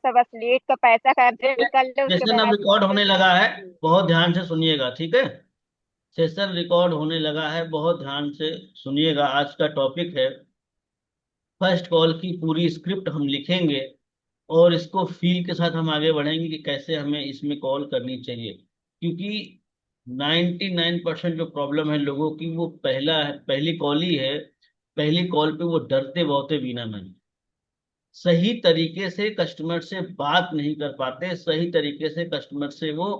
सा बस लेट का पैसा का अपडेट कर ले, उसके सेशन अब बाद रिकॉर्ड होने लगा है, हम्म। बहुत ध्यान से सुनिएगा, ठीक है। सेशन रिकॉर्ड होने लगा है, बहुत ध्यान से सुनिएगा। आज का टॉपिक है फर्स्ट कॉल की पूरी स्क्रिप्ट हम लिखेंगे, और इसको फील के साथ हम आगे बढ़ेंगे कि कैसे हमें इसमें कॉल करनी चाहिए। क्योंकि 99% जो प्रॉब्लम है लोगों की, वो पहली कॉल ही है। पहली कॉल पे वो डरते बहुते बिना नहीं, सही तरीके से कस्टमर से बात नहीं कर पाते, सही तरीके से कस्टमर से वो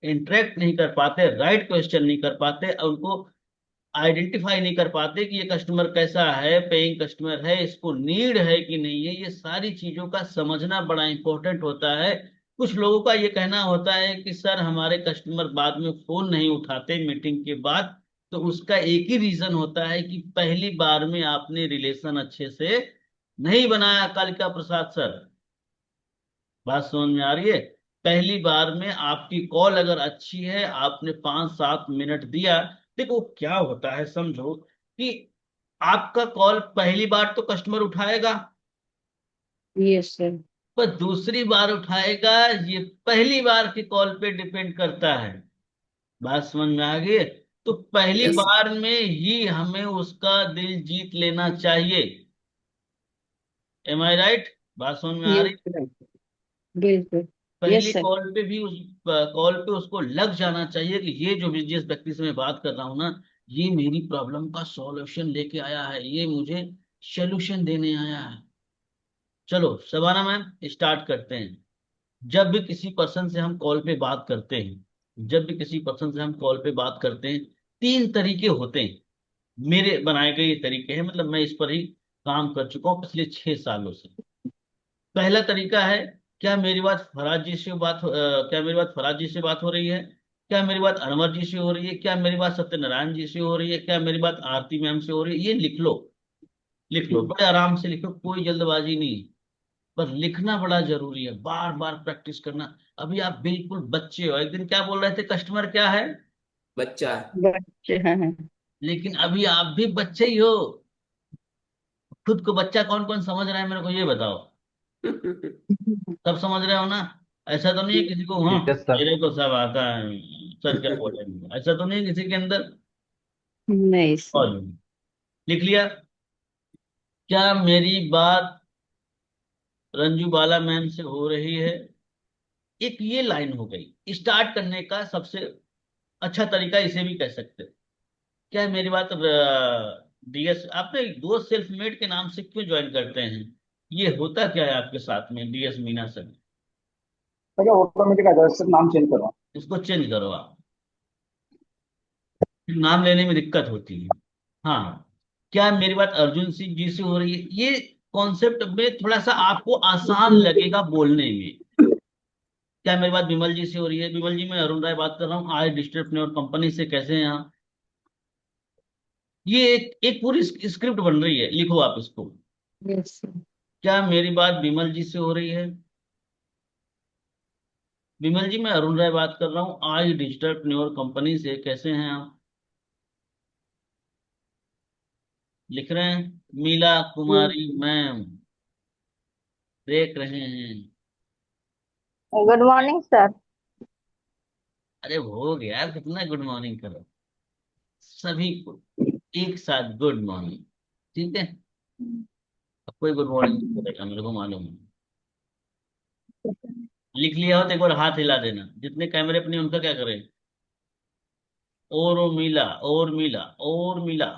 इंटरेक्ट नहीं कर पाते, राइट क्वेश्चन नहीं कर पाते, और उनको आइडेंटिफाई नहीं कर पाते कि ये कस्टमर कैसा है, पेइंग कस्टमर है, इसको नीड है कि नहीं है। ये सारी चीजों का समझना बड़ा इंपॉर्टेंट होता है। कुछ लोगों का ये कहना होता है कि सर हमारे कस्टमर बाद में फोन नहीं उठाते मीटिंग के बाद। तो उसका एक ही रीजन होता है कि पहली बार में आपने रिलेशन अच्छे से नहीं बनाया, कालिका प्रसाद सर। बात समझ में आ रही है? पहली बार में आपकी कॉल अगर अच्छी है, आपने 5-7 मिनट दिया। देखो क्या होता है, समझो कि आपका कॉल पहली बार तो कस्टमर उठाएगा, यस सर। पर दूसरी बार उठाएगा, ये पहली बार की कॉल पे डिपेंड करता है। बात समझ में आ गई है? तो पहली यस। बार में ही हमें उसका दिल जीत लेना चाहिए। M I right? बात समझ में आ यस रही? सर, बिल्कुल। पहली यस सर। कॉल पे भी उस कॉल पे उसको लग जाना चाहिए कि ये जो जिस व्यक्ति से मैं बात कर रहा हूं ना, ये मेरी प्रॉब्लम का सॉल्यूशन लेके आया है, ये मुझे सोल्यूशन देने आया है। चलो शबाना मैम, स्टार्ट करते हैं। जब भी किसी पर्सन से हम कॉल पे बात करते हैं, जब भी किसी पर्सन से हम कॉल पे बात करते हैं, तीन तरीके होते हैं। मेरे बनाए गए ये तरीके हैं, मतलब मैं इस पर ही काम कर चुका हूँ पिछले 6 सालों से। पहला तरीका है, क्या मेरी बात फराज जी से क्या मेरी बात फराज जी से बात हो रही है? क्या मेरी बात अनवर जी से हो रही है? क्या मेरी बात सत्यनारायण जी से हो रही है? क्या मेरी बात आरती मैम से हो रही है? ये लिख लो, लिख लो, बड़े आराम से लिखो, कोई जल्दबाजी नहीं है। पर लिखना बड़ा जरूरी है, बार बार प्रैक्टिस करना। अभी आप बिल्कुल बच्चे हो, एक दिन क्या बोल रहे थे, कस्टमर क्या है? बच्चा है। बच्चे हैं। लेकिन अभी आप भी बच्चे ही हो। खुद को बच्चा कौन कौन समझ रहा है, मेरे को ये बताओ। सब समझ रहे हो ना? ऐसा तो नहीं है किसी को, हाँ यस सर। मेरे को सब आता है, सर क्या बोलेंगे, ऐसा तो नहीं है किसी के अंदर। नहीं सर। और लिख लिया? क्या मेरी बात रंजू बाला मैम से हो रही है? एक ये लाइन हो गई स्टार्ट करने का सबसे अच्छा तरीका, इसे भी कह सकते हैं। क्या मेरी बात डीएस, आपने दोस्त सेल्फ मेड के नाम से क्यों ज्वाइन करते हैं? ये होता क्या है आपके साथ में, डीएस मीना सर? तो क्या ऑटोमेटिक आ जाएगा, सिर्फ नाम चेंज करो। इसको चेंज करो आप, फिर नाम लेने में दिक्कत होती है। हाँ। क्या मेरी बात अर्जुन सिंह जी से हो रही है? ये कॉन्सेप्ट में थोड़ा सा आपको आसान लगेगा बोलने में। क्या मेरी बात विमल जी से हो रही है? विमल जी, मैं अरुण राय बात कर रहा हूँ, आज डिस्ट्रीब्यूटर कंपनी से, कैसे हैं आप? ये एक पूरी स्क्रिप्ट बन रही है, लिखो आप इसको। Yes sir. क्या मेरी बात विमल जी से हो रही है? विमल जी, मैं अरुण राय बात कर रहा हूँ, आज डिजिटल कंपनी से, कैसे हैं आप? लिख रहे हैं? मीला कुमारी मैम देख रहे हैं? Good morning sir. अरे हो गया, कितना गुड मॉर्निंग करो सभी को एक साथ, गुड मॉर्निंग। ठीक है? अब कोई गुड मॉर्निंग नहीं करेगा, मेरे को मालूम है। लिख लिया हो तो एक बार हाथ हिला देना, जितने कैमरे अपने उनका क्या करें। और मिला, और मिला, और मिला,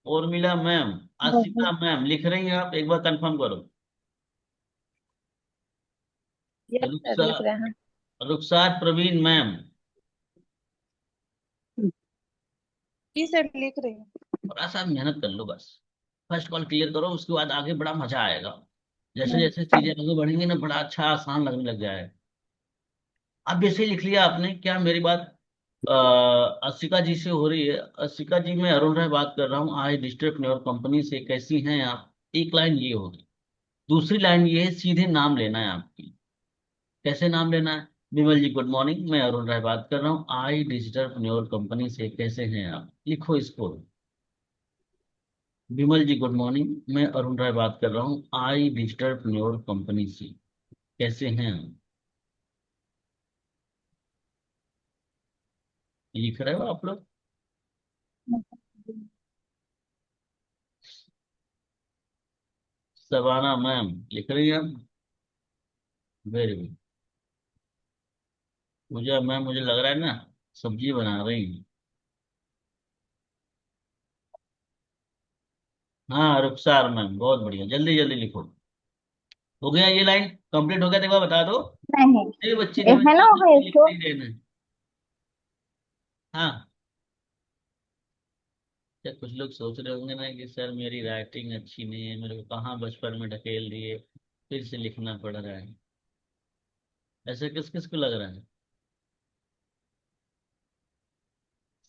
और मिला मैम, आशिका मैम लिख रही हैं आप? एक बार कंफर्म करो। यस सर, लिख रुखसार, रहे हैं। रुखसार प्रवीण मैम। जी सर, लिख रही हूँ। थोड़ा सा मेहनत कर लो बस, फर्स्ट कॉल क्लियर करो, उसके बाद आगे बड़ा मजा आएगा। जैसे जैसे चीजें आगे बढ़ेंगी ना, बड़ा अच्छा आसान लगने लग जाएगा। अब जैसे ही लिख लिया आपने, क्या मेरी बात असिका जी से हो रही है? असिका जी, मैं अरुण राय बात कर रहा हूँ, आई डिस्ट्रिक्ट न्यूयॉर्क कंपनी से, कैसी हैं आप? एक लाइन ये होगी। दूसरी लाइन ये है, सीधे नाम लेना है आपकी। कैसे नाम लेना है? विमल जी गुड मॉर्निंग, मैं अरुण राय बात कर रहा हूँ, आई डिजिटल न्यूयॉर्क कंपनी से, कैसे हैं आप? लिखो इसको। विमल जी गुड मॉर्निंग, मैं अरुण राय बात कर रहा हूँ, आई डिजिटल न्यूयॉर्क कंपनी से। कैसे हैं हम? लिख रहे हो आप लोग? सबाना मैम लिख रही हैं? Very good. पूजा मैम मुझे लग रहा है ना सब्जी बना रही हैं। हाँ रुखसार मैम बहुत बढ़िया, जल्दी जल्दी लिखो। हो गया ये लाइन कंप्लीट हो गया तो एक बार बता दो। नहीं, नहीं बच्ची ये ने है ना लिख इसको। नहीं देना। हाँ। क्या कुछ लोग सोच रहे होंगे ना कि सर मेरी राइटिंग अच्छी नहीं है, मेरे को कहाँ बचपन में ढकेल दिए, फिर से लिखना पड़ रहा है। ऐसे किस किस को लग रहा है?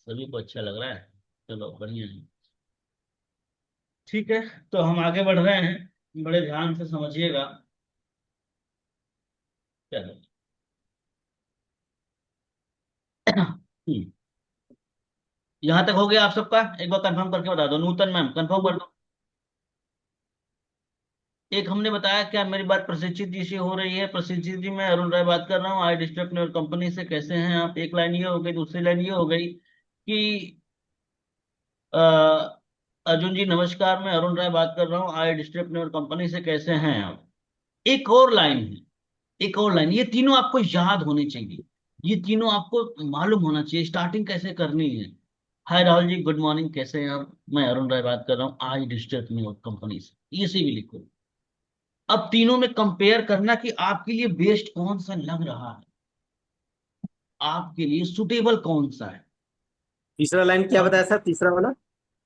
सभी को अच्छा लग रहा है। चलो बढ़िया है। ठीक है, तो हम आगे बढ़ रहे हैं, बड़े ध्यान से समझिएगा। चलो। यहाँ तक हो गया आप सबका? एक बार कंफर्म करके बता दो, नूतन मैम कंफर्म कर दो। एक हमने बताया, क्या मेरी बात प्रशिक्षित जी से हो रही है? प्रशिक्षित जी, मैं अरुण राय बात कर रहा हूँ, आई डिस्ट्रिक्ट न्यूज कंपनी से, कैसे हैं आप? एक लाइन ये हो गई। दूसरी लाइन ये हो गई कि अ, अर्जुन जी नमस्कार, मैं अरुण राय बात कर रहा हूँ, आई डिस्ट्रिक्ट न्यूज कंपनी से, कैसे हैं आप? एक और लाइन है, एक और लाइन। ये तीनों आपको याद होनी चाहिए, ये तीनों आपको मालूम होना चाहिए स्टार्टिंग कैसे करनी है। हाय राहुल जी गुड मॉर्निंग, कैसे हैं आप? मैं अरुण राय बात कर रहा हूँ, आई डिस्ट्रिक्ट न्यूज कंपनी से, ये से भी लिखो। अब तीनों में कंपेयर करना कि आपके लिए बेस्ट कौन सा लग रहा है, आपके लिए सुटेबल कौन सा है। तीसरा लाइन क्या बताया सर, तीसरा वाला?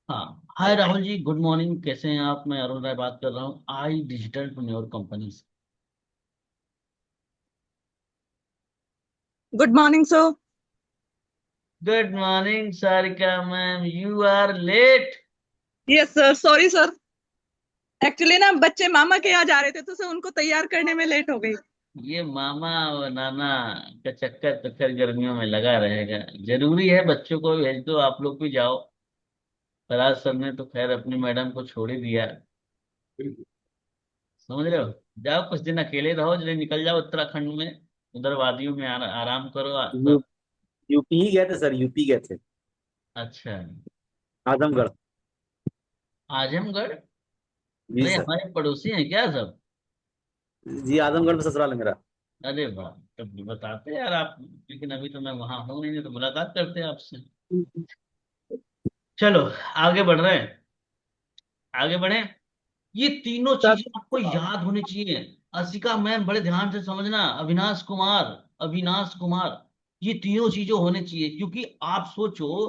हाँ, हाय राहुल जी गुड मॉर्निंग, कैसे हैं आप? मैं अरुण राय बात कर रहा हूँ, आई डिजिटल न्यूज कंपनी से। Good morning sir. Good morning Sarika ma'am, you are late. Yes sir, sorry sir. Actually ना बच्चे मामा के यहाँ जा रहे थे तो सर उनको तैयार करने में लेट हो गई। ये मामा और नाना का चक्कर तो खैर गर्मियों में लगा रहेगा, जरूरी है बच्चों को भेज दो, आप लोग भी जाओ। फराज सर ने तो खैर अपनी मैडम को छोड़ ही दिया, समझ रहे हो। जाओ कुछ दिन अकेले रहो, जल्दी निकल जाओ उत्तराखंड में, उधर वादियों में आराम करो यू, यूपी ही गए थे सर, यूपी गए थे। अच्छा। आजमगढ़। आजमगढ़? जी अरे सर। हमारे पड़ोसी हैं क्या सब? जी आजमगढ़ में ससुराल है मेरा। अरे वाह, तब भी बताते यार आप, लेकिन अभी तो मैं वहां हूँ नहीं तो मुलाकात करते हैं आपसे। चलो आगे बढ़ रहे हैं, आगे बढ़े। ये तीनों सर चीजें आपको याद होनी चाहिए। असिका मैम बड़े ध्यान से समझना, अविनाश कुमार, अविनाश कुमार, ये तीनों चीजें होनी चाहिए। क्योंकि आप सोचो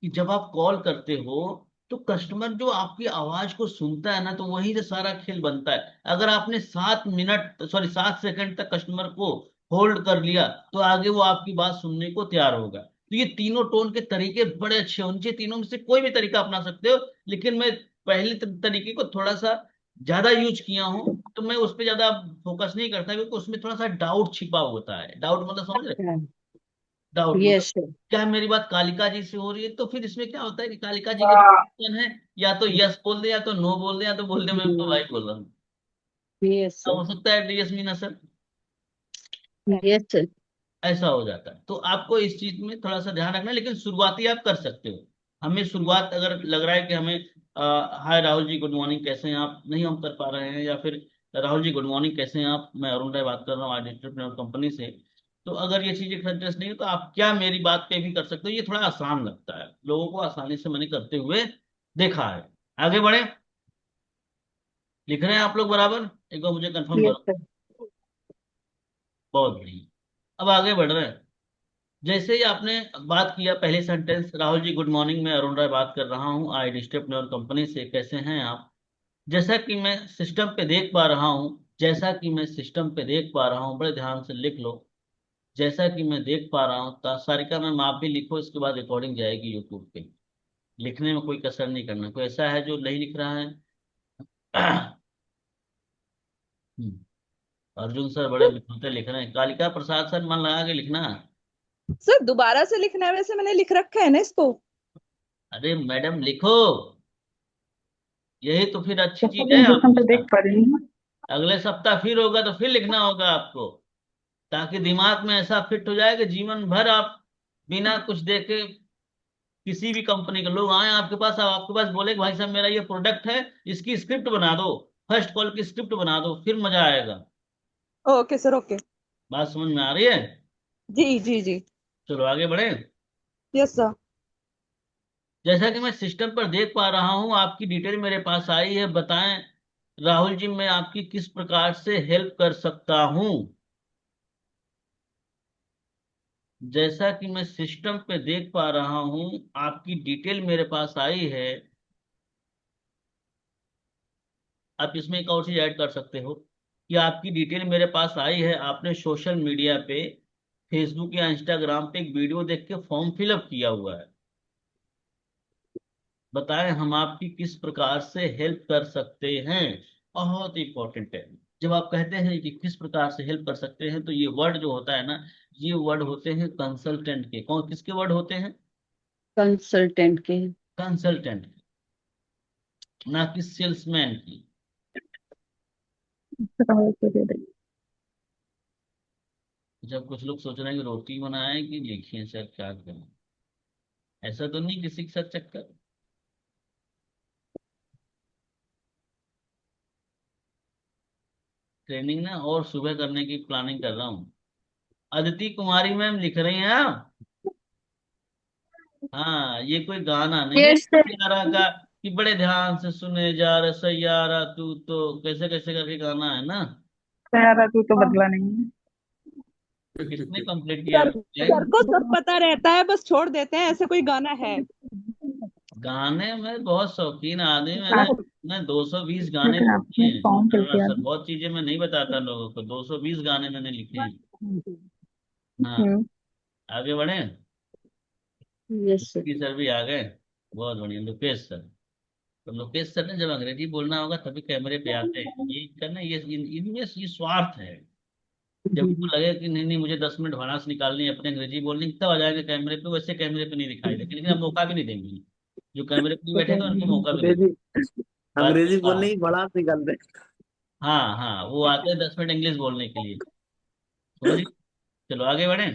कि जब आप कॉल करते हो तो कस्टमर जो आपकी आवाज को सुनता है ना, तो वहीं से सारा खेल बनता है। अगर आपने 7 मिनट, सॉरी 7 सेकंड तक कस्टमर को होल्ड कर लिया, तो आगे वो आपकी बात सुनने को तैयार होगा। तो ये तीनों टोन के तरीके बड़े अच्छे होने चाहिए, तीनों में से कोई भी तरीका अपना सकते हो। लेकिन मैं पहले तरीके को थोड़ा सा ज्यादा यूज किया हूँ, तो मैं उस पर ज्यादा फोकस नहीं करता, क्योंकि उसमें थोड़ा सा डाउट छिपा होता है। डाउट मतलब समझ रहे? डाउट मतलब, यस सर। क्या मेरी बात कालिका जी से हो रही है? तो फिर इसमें क्या होता है कि कालिका जी के जो ऑप्शन है, या तो यस बोल दे, या तो नो बोल दे, या तो बोल दे मैं तो भाई बोल रहा हूँ। यस अब सर। हो सकता है yes Meena sir, yes sir. ऐसा हो जाता है। तो आपको इस चीज में थोड़ा सा ध्यान रखना है, लेकिन शुरुआती आप कर सकते हो। हमें शुरुआत अगर लग रहा है कि हमें हाय राहुल जी गुड मॉर्निंग कैसे हैं आप, नहीं हम कर पा रहे हैं, या फिर राहुल जी गुड मॉर्निंग कैसे हैं आप, मैं अरुण राय बात कर रहा हूँ आज एंटरप्रेन्योर कंपनी से, तो अगर ये चीजें इंटरेस्ट नहीं है तो आप क्या मेरी बात पे भी कर सकते हो। ये थोड़ा आसान लगता है लोगों को, आसानी से मैंने करते हुए देखा है। आगे बढ़े, लिख रहे हैं आप लोग बराबर? एक बार मुझे कंफर्म यस करो। सर। बहुत बढ़िया। अब आगे बढ़ रहे हैं। जैसे ही आपने बात किया पहले sentence, Rahul ji good morning, मैं अरुण राय बात कर रहा हूँ आई डिस्ट्रिक्ट न्यूज कंपनी से, कैसे हैं आप? जैसा कि मैं सिस्टम पे देख पा रहा हूँ, जैसा कि मैं सिस्टम पे देख पा रहा हूँ, बड़े ध्यान से लिख लो। जैसा कि मैं देख पा रहा हूँ, सारिका मैम आप भी लिखो, इसके बाद रिकॉर्डिंग जाएगी यूट्यूब पे। लिखने में कोई कसर नहीं करना। कोई ऐसा है जो नहीं लिख रहा है? अर्जुन सर बड़े मिलते लिख रहे हैं, कालिका प्रसाद सर मन लगा के लिखना। सर दोबारा से लिखना है, वैसे मैंने लिख रखा है ना इसको। अरे मैडम लिखो, यही तो फिर अच्छी चीज है मैं आपके तो देख साथ। पा रही हूँ। अगले सप्ताह फिर होगा तो फिर लिखना होगा आपको, ताकि दिमाग में ऐसा फिट हो जाए कि जीवन भर आप बिना कुछ देखे, किसी भी कंपनी के लोग आए आपके पास बोले कि भाई साहब मेरा ये प्रोडक्ट है, इसकी स्क्रिप्ट बना दो, फर्स्ट कॉल की स्क्रिप्ट बना दो, फिर मजा आएगा। Okay sir, okay. बात समझ में आ रही है? जी जी जी। चलो आगे बढ़े। Yes sir. जैसा कि मैं सिस्टम पर देख पा रहा हूँ आपकी डिटेल मेरे पास आई है, बताएं राहुल जी मैं आपकी किस प्रकार से हेल्प कर सकता हूँ। जैसा कि मैं सिस्टम पे देख पा रहा हूँ आपकी डिटेल मेरे पास आई है। आप इसमें एक और चीज ऐड कर सकते हो कि आपकी डिटेल मेरे पास आई है, आपने सोशल मीडिया पे फेसबुक या इंस्टाग्राम पे एक वीडियो देख के फॉर्म फिलअप किया हुआ है। बताएं हम आपकी किस प्रकार से हेल्प कर सकते हैं। बहुत इंपॉर्टेंट है। जब आप कहते हैं कि किस प्रकार से हेल्प कर सकते हैं, तो ये वर्ड जो होता है ना, ये वर्ड होते हैं कंसल्टेंट के। कौन किसके वर्ड होते हैं? कंसल्टेंट के। कंसल्टेंट, ना कि सेल्समैन की। जब कुछ लोग सोच रहे हैं कि रोटी बनाए कि लिखिए सर क्या करें, ऐसा तो नहीं किसी के साथ चक्कर। ट्रेनिंग ना और सुबह करने की प्लानिंग कर रहा हूँ। अदिति कुमारी मैम लिख रही हैं आप? हाँ, ये कोई गाना नहीं है यस सर। सैयारा का कि बड़े ध्यान से सुने जा रहा सैयारा तू तो कैसे कैसे करके गाना है ना। सर तू तो बदला नहीं है। तो किसने कंप्लीट किया सर, लाइन? सर को सब पता रहता है, बस छोड़ देते हैं, ऐसे कोई गाना है। गाने में बहुत शौकीन आदमी, मैंने हाँ। मैं 220 गाने लेकिन लिखे आपने हैं। फॉर्म फिल हाँ किया सर, था। बहुत चीजें मैं नहीं बताता लोगों को, 220 गाने मैंने लिखे हैं। हाँ, हम्म। आगे बढ़े। Yes sir. की सर भी आ गए, बहुत बढ़िया। लोकेश सर, तो लोकेश सर ने जब अंग्रेजी बोलना होगा तभी कैमरे पे आते हैं। ये करना, ये इनमें ये स्वार्थ है। जब उनको लगे कि नहीं नहीं मुझे 10 मिनट भड़ास निकालनी है अपने अंग्रेजी बोलने की, तब आ जाएंगे कैमरे पे। वैसे कैमरे पे नहीं दिखाई देंगे, लेकिन हम मौका भी नहीं देंगे। जो कैमरे पे नहीं बैठेगा उनको मौका भी नहीं अंग्रेजी देंगे। बात अंग्रेजी हाँ, बोलने की भड़ास निकाल रहे। हाँ हाँ, वो आते हैं 10 मिनट इंग्लिश बोलने के लिए। समझ गए? चलो आगे बढ़े।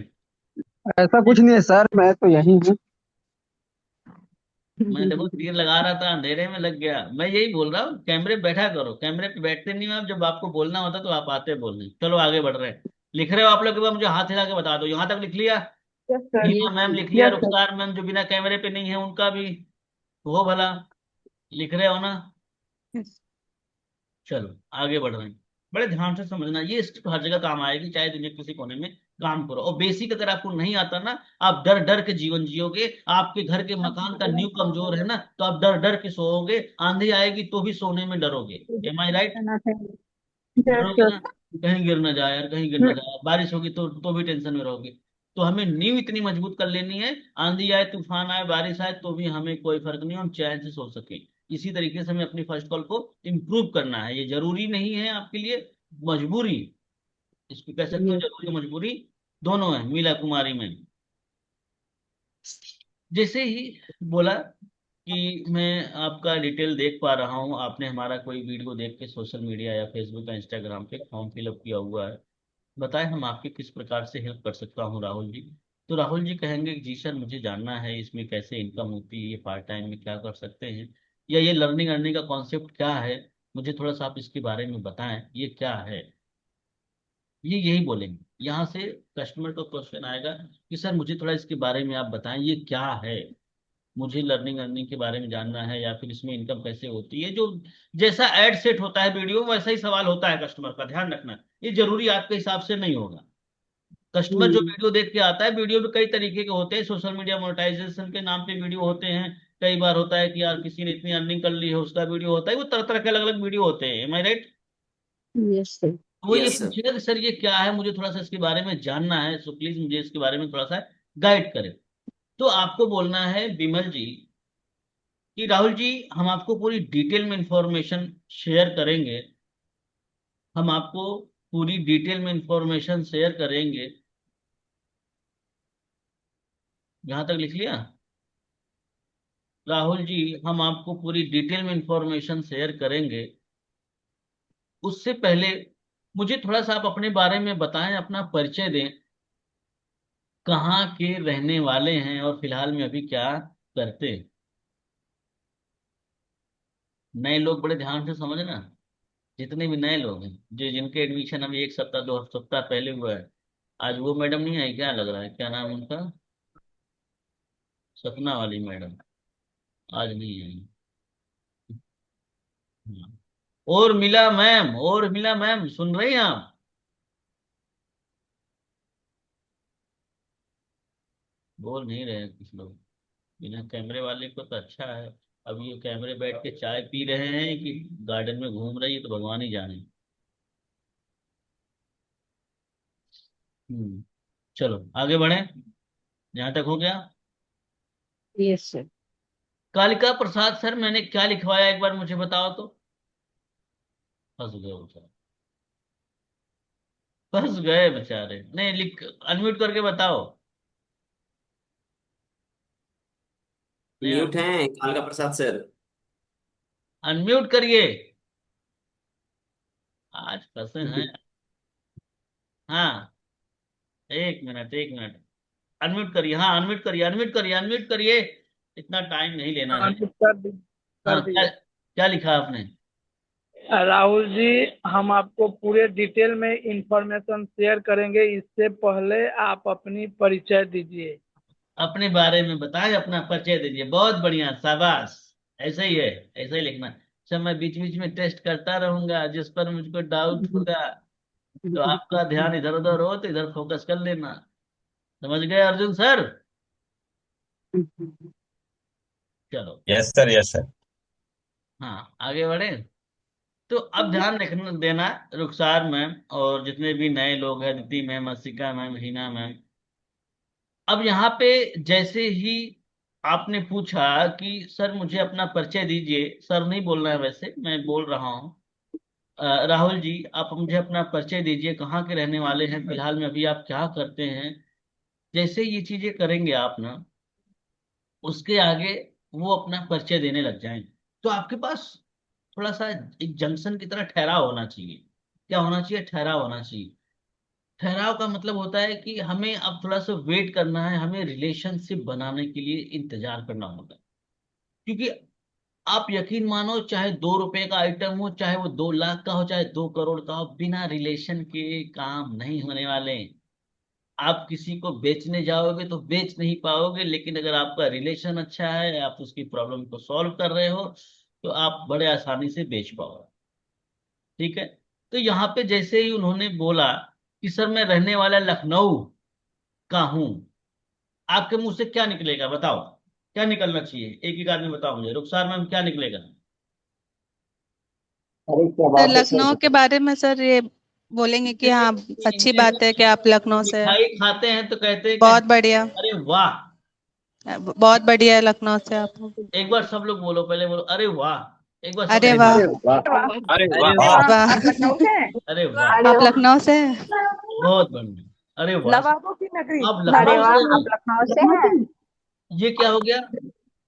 ऐसा कुछ नहीं है सर, मैं तो यही हूँ। मैं देखो तीर लगा रहा था, अंधेरे में लग गया। मैं यही बोल रहा हूँ कैमरे पे बैठा करो। कैमरे पे बैठते नहीं हो आप, जब आपको बोलना होता तो आप आते बोलने। चलो आगे बढ़ रहे हैं। लिख रहे हो आप लोग? एक बार मुझे हाथ हिला के बता दो, यहाँ तक लिख लिया? Yes sir. Reema yes ma'am sir. लिख लिया, यस सर। रुखसार मैम जो बिना कैमरे पे नहीं है उनका भी वो भला लिख रहे हो ना? चलो आगे बढ़ रहे हैं। बड़े ध्यान से समझना, ये स्क्रिप्ट हर जगह काम आएगी, चाहे दुनिया के किसी कोने में काम करो। और बेसिक अगर आपको नहीं आता ना, आप डर डर के जीवन जियोगे। आपके घर के मकान का नींव कमजोर है ना, तो आप डर डर के सोओगे। आंधी आएगी तो भी सोने में डरोगे। Am I right? यस डरोगे सर। ना, कहीं गिर ना जाए यार, कहीं गिर ना जाए। बारिश होगी तो भी टेंशन में रहोगे। तो हमें नींव इतनी मजबूत कर लेनी है, आंधी आए तूफान आए बारिश आए तो भी हमें कोई फर्क नहीं, हम चैन से सो सके। इसी तरीके से हमें अपनी फर्स्ट कॉल को इम्प्रूव करना है। ये जरूरी नहीं है आपके लिए, मजबूरी, इसको कह सकते हो यस। जरूरी और मजबूरी दोनों है मीला कुमारी में। जैसे ही बोला कि मैं आपका डिटेल देख पा रहा हूँ, आपने हमारा कोई वीडियो देख के सोशल मीडिया या फेसबुक या इंस्टाग्राम पे फॉर्म फिलअप किया हुआ है, बताएं हम आपकी किस प्रकार से हेल्प कर सकता हूँ राहुल जी। तो राहुल जी कहेंगे कि जी सर मुझे जानना है इसमें कैसे इनकम होती है, ये पार्ट टाइम में क्या कर सकते हैं, या ये लर्निंग अर्निंग का कॉन्सेप्ट क्या है, मुझे थोड़ा सा आप इसके बारे में बताएं ये क्या है। ये यही बोलेंगे। यहाँ से कस्टमर का क्वेश्चन आएगा कि सर मुझे थोड़ा इसके बारे में आप बताएं ये क्या है, मुझे लर्निंग अर्निंग के बारे में जानना है, या फिर इसमें इनकम कैसे होती है। जो जैसा एड सेट होता है वीडियो में वैसा ही सवाल होता है कस्टमर का, ध्यान रखना। ये जरूरी आपके हिसाब से नहीं होगा। कस्टमर जो वीडियो देख के आता है, वीडियो में कई तरीके के होते हैं, सोशल मीडिया मोनेटाइजेशन के नाम पे वीडियो होते हैं। कई बार होता है कि यार किसी ने इतनी अर्निंग कर ली है उसका वीडियो होता है। वो तरह तरह के अलग अलग वीडियो होते हैं। M I right? Yes sir. वो ये यस सर। पूछेगा कि सर ये क्या है, मुझे थोड़ा सा इसके बारे में जानना है, सो प्लीज मुझे इसके बारे में थोड़ा सा गाइड करें। तो आपको बोलना है विमल जी कि राहुल जी हम आपको पूरी डिटेल में इंफॉर्मेशन शेयर करेंगे। हम आपको पूरी डिटेल में इंफॉर्मेशन शेयर करेंगे। यहां तक लिख लिया? राहुल जी हम आपको पूरी डिटेल में इंफॉर्मेशन शेयर करेंगे। उससे पहले मुझे थोड़ा सा आप अपने बारे में बताएं, अपना परिचय दें, कहाँ के रहने वाले हैं और फिलहाल में अभी क्या करते हैं। नए लोग बड़े ध्यान से समझना, जितने भी नए लोग हैं, जो जिनके एडमिशन अभी 1 सप्ताह 2 सप्ताह पहले हुआ है। आज वो मैडम नहीं आई क्या, लग रहा है, क्या नाम उनका, सपना वाली मैडम, आज नहीं आई। हाँ। और मिला मैम, और मिला मैम, सुन रही हैं आप? बोल नहीं रहे हैं कुछ लोग। बिना कैमरे वाले को तो अच्छा है। अब ये कैमरे बैठ के चाय पी रहे हैं कि गार्डन में घूम रही है, तो भगवान ही जाने। चलो आगे बढ़े, जहां तक हो गया। Yes sir. Kalika Prasad sir, मैंने क्या लिखवाया एक बार मुझे बताओ तो। फंस गए बेचारे, फंस गए बेचारे, नहीं लिख, अनम्यूट करके बताओ। नहीं, म्यूट हैं कालका प्रसाद सर। अनम्यूट करिए, आज फंसे हैं। हाँ, एक मिनट एक मिनट, अनम्यूट करिए, हाँ अनम्यूट करिए, अनम्यूट करिए, अनम्यूट करिए। इतना टाइम नहीं लेना है। कर हाँ, क्या दिए। क्या लिखा आपने? राहुल जी, हम आपको पूरे डिटेल में इंफॉर्मेशन शेयर करेंगे, इससे पहले आप अपनी परिचय दीजिए। अपने बारे में बताएं, अपना परिचय दीजिए। बहुत बढ़िया, शाबाश, ऐसा ही है, ऐसा ही लिखना। अच्छा, मैं बीच बीच में टेस्ट करता रहूंगा, जिस पर मुझको डाउट होगा तो आपका ध्यान इधर उधर हो तो इधर फोकस कर लेना। समझ गए अर्जुन सर? चलो, यस सर, यस सर। हाँ आगे बढ़े। तो अब ध्यान रखना देना, रुखसार मैम और जितने भी नए लोग हैं, दीदी ma'am, Asika ma'am, Hina ma'am. अब यहाँ पे जैसे ही आपने पूछा कि सर मुझे अपना परिचय दीजिए, सर नहीं बोलना है, वैसे मैं बोल रहा हूँ। राहुल जी, आप मुझे अपना परिचय दीजिए, कहाँ के रहने वाले हैं, फिलहाल में अभी आप क्या करते हैं। जैसे ये चीजें करेंगे आप ना, उसके आगे वो अपना परिचय देने लग जाएंगे, तो आपके पास थोड़ा सा एक जंक्शन की तरह ठहराव होना चाहिए। क्या होना चाहिए? ठहराव होना चाहिए। ठहराव का मतलब होता है कि हमें अब थोड़ा सा वेट करना है, हमें रिलेशनशिप बनाने के लिए इंतजार करना होगा। क्योंकि आप यकीन मानो, चाहे 2 रुपए का आइटम हो, चाहे वो 2 लाख का हो, चाहे 2 करोड़ का हो, बिना रिलेशन के काम नहीं होने वाले। आप किसी को बेचने जाओगे तो बेच नहीं पाओगे, लेकिन अगर आपका रिलेशन अच्छा है, आप उसकी प्रॉब्लम को सॉल्व कर रहे हो, तो आप बड़े आसानी से बेच पाओगे। ठीक है। तो यहाँ पे जैसे ही उन्होंने बोला कि सर मैं रहने वाला लखनऊ का हूं, आपके मुंह से क्या निकलेगा बताओ? क्या निकलना चाहिए? एक एक आदमी बताओ मुझे, रुखसार मैम क्या निकलेगा? अरे क्या सर बात है लखनऊ सर। के बारे में सर ये बोलेंगे कि हाँ, अच्छी बात है कि आप लखनऊ से हैं। मिठाई खाते हैं तो कहते हैं कि बहुत बढ़िया, अरे वाह। बहुत बढ़िया है लखनऊ से आप। एक बार सब लोग बोलो, पहले बोलो अरे वाह, एक बार सब अरे लोग। वाह, अरे वाह, अरे अरे वाह। वाह, वाह, आप लखनऊ से हैं? अरे वाह, आप लखनऊ से हैं? बहुत बढ़िया, अरे वाह। नवाबों की नगरी। अब अरे लखनऊ वाह, से आप लखनऊ से हैं? ये क्या हो गया?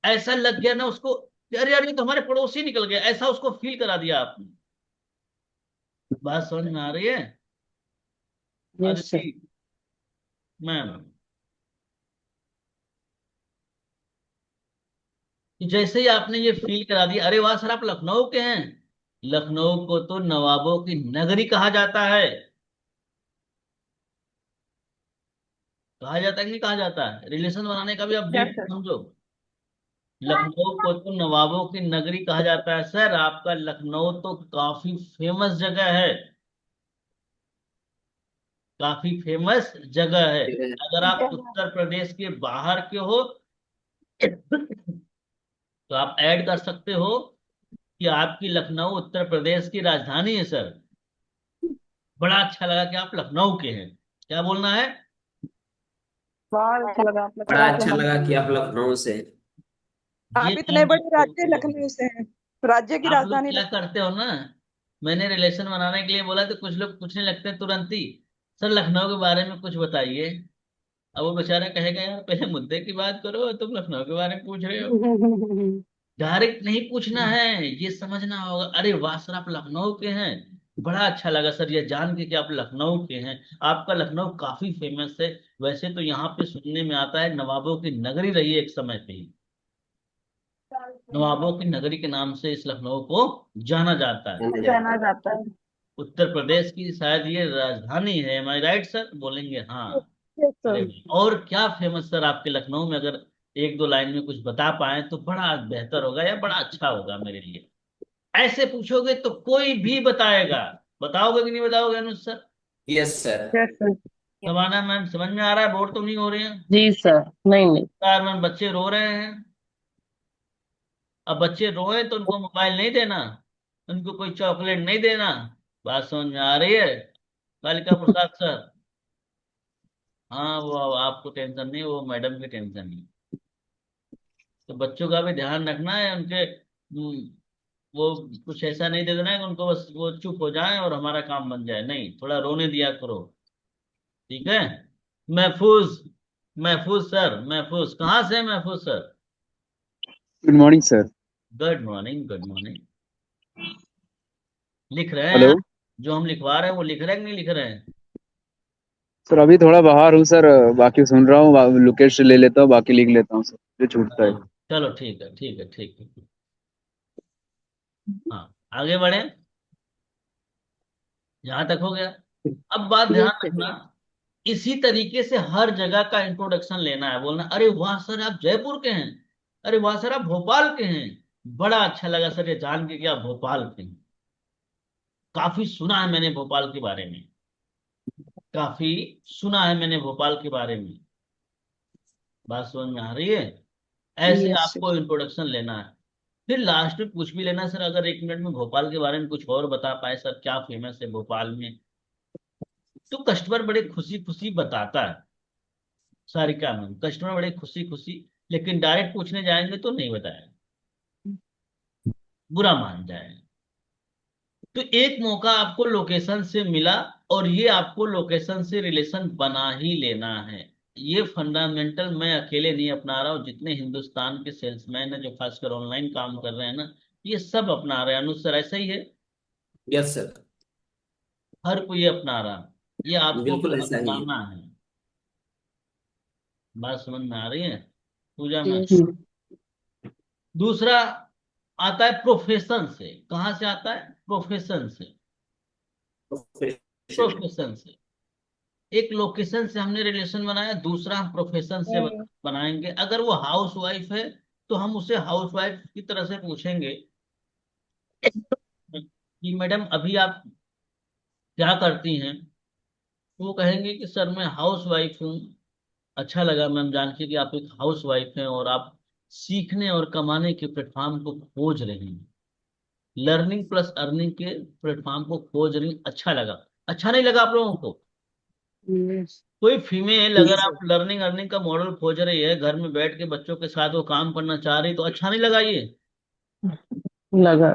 ऐसा लग गया ना उसको, अरे यार ये तो हमारे पड़ोसी निकल गया, ऐसा उसको फील करा दिया आपने। बात समझ में आ रही है? Yes sir. अदिति मैम, कि जैसे ही आपने ये फील करा दिया, अरे वाह सर आप लखनऊ के हैं। लखनऊ को तो नवाबों की नगरी कहा जाता है। कहा जाता है कि नहीं कहा जाता है? रिलेशन बनाने का भी आप क्या डीप सर? समझो। लखनऊ को तो नवाबों की नगरी कहा जाता है सर। आपका लखनऊ तो काफी फेमस जगह है, काफी फेमस जगह है। अगर आप उत्तर प्रदेश के बाहर के हो तो आप ऐड कर सकते हो कि आपकी लखनऊ उत्तर प्रदेश की राजधानी है सर। बड़ा अच्छा लगा कि आप लखनऊ के हैं। क्या बोलना है? बहुत अच्छा लगा आप बड़ा लखनऊ अच्छा से हैं। लगा कि आप लखनऊ से। ये आप इतने लाइन बड़े राज्य आपको, लखनऊ से हैं, राज्य की आप लोग राजधानी क्या लखनऊ। करते हो ना, मैंने रिलेशन बनाने के लिए बोला तो कुछ लोग पूछने लगते हैं तुरंत ही, सर लखनऊ के बारे में कुछ बताइए। अब वो बेचारा कहेगा यार पहले मुद्दे की बात करो, तुम लखनऊ के बारे में पूछ रहे हो। डायरेक्ट नहीं पूछना है, ये समझना होगा, अरे वाह सर आप लखनऊ के हैं, बड़ा अच्छा लगा सर ये जान के कि आप लखनऊ के हैं। आपका लखनऊ काफी फेमस है। वैसे तो यहाँ पे सुनने में आता है नवाबों की नगरी रही है एक समय पे ही। नवाबों की नगरी के नाम से इस लखनऊ को जाना जाता है। जाना जाता है। उत्तर प्रदेश की शायद ये राजधानी है। M I right sir? बोलेंगे हाँ। Yes, अरे sir. और क्या फेमस सर आपके लखनऊ में? अगर एक दो लाइन में कुछ बता पाए तो बड़ा बेहतर होगा या बड़ा अच्छा होगा मेरे लिए। ऐसे पूछोगे तो कोई भी बताएगा। बताओगे कि नहीं बताओगे Anuj sir? Yes sir. Yes, sir. Savana ma'am समझ में आ रहा है? बोर तो नहीं हो रही हैं? जी सर, नहीं नहीं। यार मैम बच्चे रो रहे हैं। अब बच्चे रोए तो उनको मोबाइल नहीं देना, उनको कोई चॉकलेट नहीं देना। बात समझ में आ रही है कालिका प्रसाद सर? हाँ वो आपको टेंशन नहीं, वो मैडम की टेंशन है। तो बच्चों का भी ध्यान रखना है। उनके वो कुछ ऐसा नहीं दे देना है कि उनको बस वो चुप हो जाए और हमारा काम बन जाए। नहीं, थोड़ा रोने दिया करो। ठीक है? महफूज, महफूज सर, महफूज कहाँ से? महफूज sir good morning sir. Good morning, good morning. लिख रहे हैं? हेलो जो हम लिखवा रहे हैं वो लिख रहे हैं कि नहीं लिख रहे हैं? सर, अभी थोड़ा बाहर हूँ सर, बाकी सुन रहा हूँ, लोकेश ले लेता हूँ, बाकी लिख लेता हूँ सर, जो छूटता है। चलो चलो, ठीक है ठीक है ठीक है। हाँ आगे बढ़े। यहाँ तक हो गया। अब बात ध्यान यस सर। रखना, इसी तरीके से हर जगह का इंट्रोडक्शन लेना है। बोलना अरे वाह सर आप जयपुर के हैं, अरे वाह सर आप भोपाल के हैं। बड़ा अच्छा लगा सर ये जान के कि आप भोपाल के हैं। काफी सुना है मैंने भोपाल के बारे में, काफी सुना है मैंने भोपाल के बारे में। बात समझ में आ रही है? ऐसे यस सर। आपको इंट्रोडक्शन लेना है। फिर लास्ट में पूछ भी लेना सर अगर एक मिनट में भोपाल के बारे में कुछ और बता पाए सर, क्या फेमस है भोपाल में, तो कस्टमर बड़े खुशी खुशी बताता है। सारिका मैम, कस्टमर बड़े खुशी खुशी, लेकिन डायरेक्ट पूछने जाएंगे तो नहीं बताएगा, बुरा मान जाए। तो एक मौका आपको लोकेशन से मिला और ये आपको लोकेशन से रिलेशन बना ही लेना है। ये फंडामेंटल मैं अकेले नहीं अपना रहा हूँ, जितने हिंदुस्तान के सेल्समैन है जो खासकर ऑनलाइन काम कर रहे हैं ना, ये सब अपना रहे हैं। अनुज सर ऐसा ही है? Yes sir. हर कोई अपना रहा, ये आपको भी बिल्कुल ऐसा ही है। अपनाना है। बात समझ में आ रही है पूजा में? यस। दूसरा आता है प्रोफेशन से। कहाँ से आता है? प्रोफेशन से। प्रोफेशन। प्रोफेशन से। एक लोकेशन से हमने रिलेशन बनाया, दूसरा हम प्रोफेशन से बनाएंगे। अगर वो हाउस वाइफ है तो हम उसे हाउस वाइफ की तरह से पूछेंगे कि मैडम अभी आप क्या करती हैं? तो वो कहेंगे कि सर मैं हाउस वाइफ हूँ। अच्छा लगा मैम जान के कि आप एक हाउस वाइफ हैं और आप सीखने और कमाने के प्लेटफॉर्म को खोज रही हैं, लर्निंग प्लस अर्निंग के प्लेटफॉर्म को खोज रही हैं। अच्छा लगा? अच्छा नहीं लगा आप लोगों को? यस। कोई फीमेल जी अगर सर। आप लर्निंग अर्निंग का मॉडल खोज रही है, घर में बैठ के बच्चों के साथ वो काम करना चाह रही, तो अच्छा नहीं लगा ये? लगा।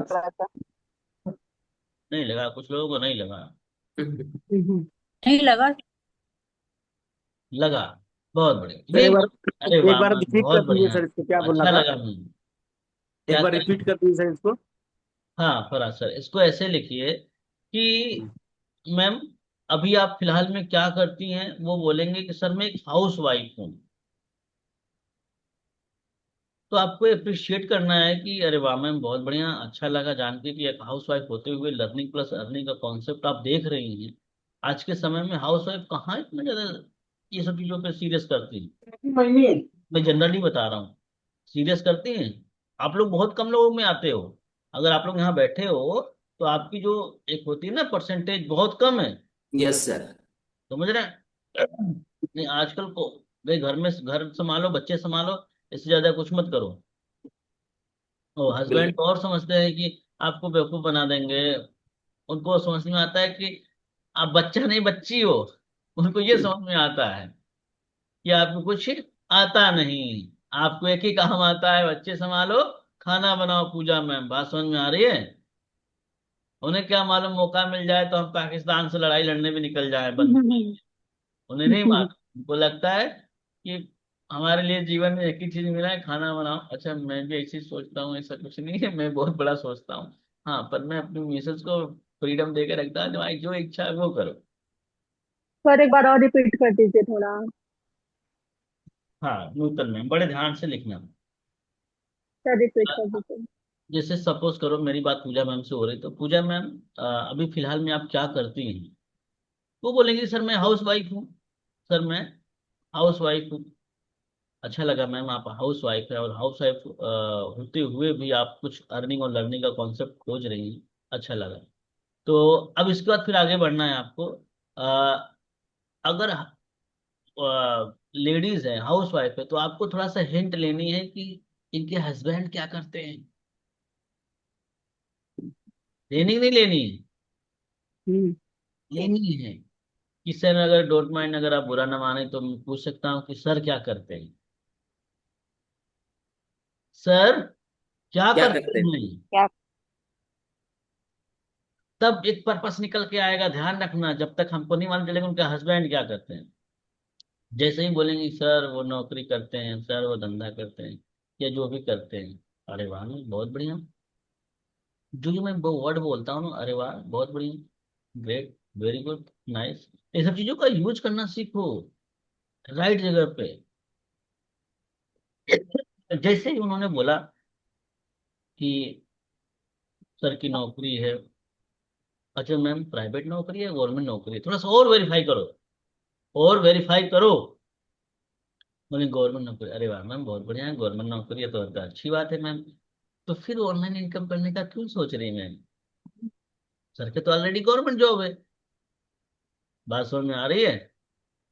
नहीं लगा, कुछ लोगों को नहीं लगा। नहीं लगा। लगा? बहुत बढ़िया, सर यही एक बोल। अरे बार एक वाह बार मैम रिपीट बहुत कर दीजिए बढ़िया, सर, इसको क्या बोलना अच्छा था? लगा मैम। एक क्या बार करें? रिपीट कर दीजिए सर इसको। हाँ फराज सर इसको ऐसे लिखिए कि मैम अभी आप फिलहाल में क्या करती हैं? वो बोलेंगे कि सर मैं एक हाउस वाइफ हूँ। तो आपको अप्रिशिएट करना है कि अरे वाह मैम बहुत बढ़िया, अच्छा लगा जान के कि एक हाउस वाइफ होते हुए लर्निंग प्लस अर्निंग का कॉन्सेप्ट आप देख रही हैं। आज के समय में हाउस वाइफ कहाँ इतना ज्यादा ये सब चीजों पे सीरियस करती है? मैं जनरली बता रहा हूँ, सीरियस करती हैं? आप लोग बहुत कम लोगों में आते हो। अगर आप लोग यहाँ बैठे हो तो आपकी जो एक होती है ना परसेंटेज, बहुत कम है। Yes sir. समझ रहे हैं? नहीं आजकल को भाई घर में घर संभालो, बच्चे संभालो, इससे ज्यादा कुछ मत करो। और हस्बैंड बिल्कुल। तो और समझते हैं कि आपको बेवकूफ बना देंगे। उनको समझ में आता है कि आप बच्चा नहीं बच्ची हो। उनको ये समझ में आता है कि आपको कुछ आता नहीं, आपको एक ही काम आता है, बच्चे संभालो खाना बनाओ। पूजा मैम बात समझ में आ रही है? उन्हें क्या मालूम मौका मिल जाए तो हम पाकिस्तान से लड़ाई लड़ने भी निकल जाए बंद। उन्हें नहीं मालूम, उनको लगता है कि हमारे लिए जीवन में एक ही चीज मिला है, खाना बनाओ। अच्छा मैं भी ऐसी सोचता हूँ, ऐसा कुछ नहीं है, मैं बहुत बड़ा सोचता हूँ। हाँ पर मैं अपनी मिसेस को फ्रीडम देके रखता है, तुम्हारी जो इच्छा है वो करो। सर एक बार और रिपीट कर दीजिए थोड़ा। हाँ नूतन मैम, बड़े ध्यान से लिखना। सर रिपीट कर दीजिए। जैसे सपोज करो मेरी बात पूजा मैम से हो रही, तो पूजा मैम अभी फिलहाल में आप क्या करती हैं? वो बोलेंगे सर मैं हाउस वाइफ हूँ, सर मैं हाउस वाइफ हूँ। अच्छा लगा मैम, आप हाउस वाइफ है, और हाउस वाइफ होते हुए भी आप कुछ अर्निंग और लर्निंग का कॉन्सेप्ट खोज रही हैं। अच्छा लगा। तो अब इसके बाद फिर आगे बढ़ना है आपको। अगर लेडीज है, हाउस वाइफ है, तो आपको थोड़ा सा हिंट लेनी है कि इनके हस्बैंड क्या करते हैं। लेनी नहीं लेनी है? हम्म। लेनी है। कि सर अगर डोंट माइंड, अगर आप बुरा ना माने तो मैं पूछ सकता हूँ कि सर क्या करते हैं? सर क्या क्या करते करते हैं? हैं? तब एक पर्पस निकल के आएगा, ध्यान रखना। जब तक हमको नहीं मालूम चलेगा उनका हस्बैंड क्या करते हैं, जैसे ही बोलेंगे सर वो नौकरी करते हैं, सर वो धंधा करते हैं, या जो भी करते हैं, अरे वाह बहुत बढ़िया। जो जो मैं वो वर्ड बोलता हूँ ना, अरे वाह बहुत बढ़िया, ग्रेट, वेरी गुड, नाइस, ये सब चीजों का यूज करना सीखो राइट जगह पे। जैसे ही उन्होंने बोला कि सर की नौकरी है, अच्छा मैम प्राइवेट नौकरी है गवर्नमेंट नौकरी है, थोड़ा सा और वेरीफाई करो, और वेरीफाई करो। बोले गवर्नमेंट नौकरी, अरे वाह मैम बहुत बढ़िया है, गवर्नमेंट नौकरी है तो अच्छी बात है मैम। तो फिर ऑनलाइन इनकम करने का क्यों सोच रही हैं मैम? सर के तो ऑलरेडी गवर्नमेंट जॉब है। बात समझ में आ रही है?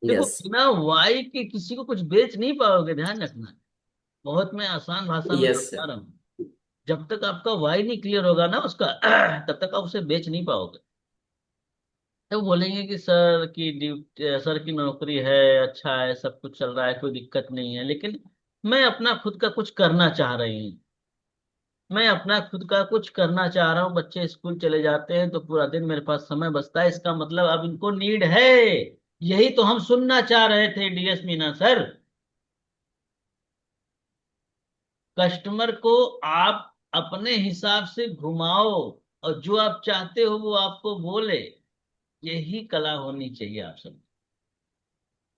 देखो यस। बिना वाई के किसी को कुछ बेच नहीं पाओगे, ध्यान रखना। बहुत मैं आसान भाषा में यस समझा सर। रहा हूँ। जब तक आपका वाई नहीं क्लियर होगा ना उसका, तब तक आप उसे बेच नहीं पाओगे। तो बोलेंगे कि सर की ड्यूटी, सर की नौकरी है, अच्छा है, सब कुछ चल रहा है, कोई दिक्कत नहीं है, लेकिन मैं अपना खुद का कुछ करना चाह रही हूँ, मैं अपना खुद का कुछ करना चाह रहा हूँ। बच्चे स्कूल चले जाते हैं तो पूरा दिन मेरे पास समय बचता है, इसका मतलब अब इनको नीड है। यही तो हम सुनना चाह रहे थे डीएस मीना सर। कस्टमर को आप अपने हिसाब से घुमाओ, और जो आप चाहते हो वो आपको बोले। यही कला होनी चाहिए आप सब।